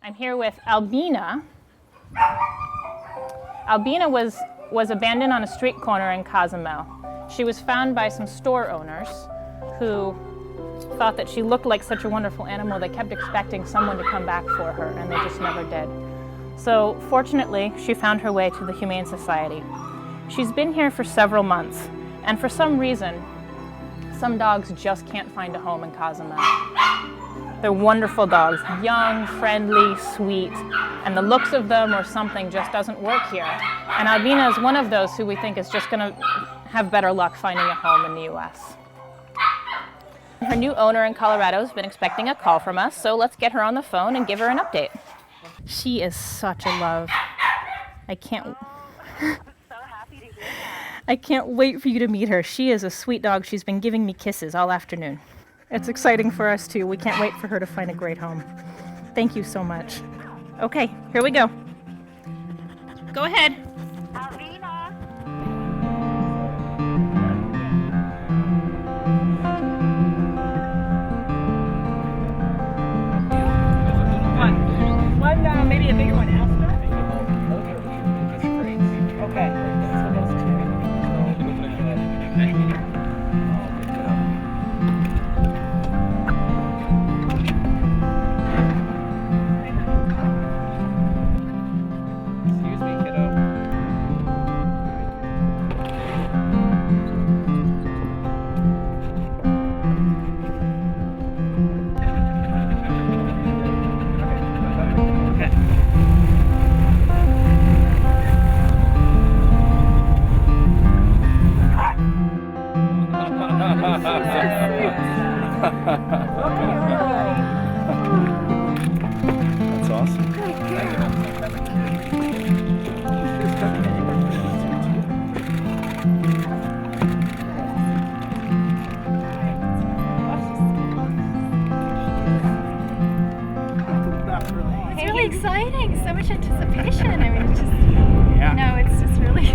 I'm here with Alvina. Alvina was abandoned on a street corner in Cozumel. She was found by some store owners who thought that she looked like such a wonderful animal. They kept expecting someone to come back for her, and they just never did. So fortunately, she found her way to the Humane Society. She's been here for several months, and for some reason, some dogs just can't find a home in Cozumel. They're wonderful dogs, young, friendly, sweet, and the looks of them or something just doesn't work here. And Alvina is one of those who we think is just going to have better luck finding a home in the U.S. Her new owner in Colorado has been expecting a call from us, so let's get her on the phone and give her an update. She is such a love. I can't wait for you to meet her. She is a sweet dog. She's been giving me kisses all afternoon. It's exciting for us too. We can't wait for her to find a great home. Thank you so much. Okay, here we go. Go ahead. Alvina. One, maybe a bigger one. Asper? Okay. So those two. Excuse me, kiddo. That's awesome. It's really exciting. So much anticipation. I mean, it's just, Yeah. it's just really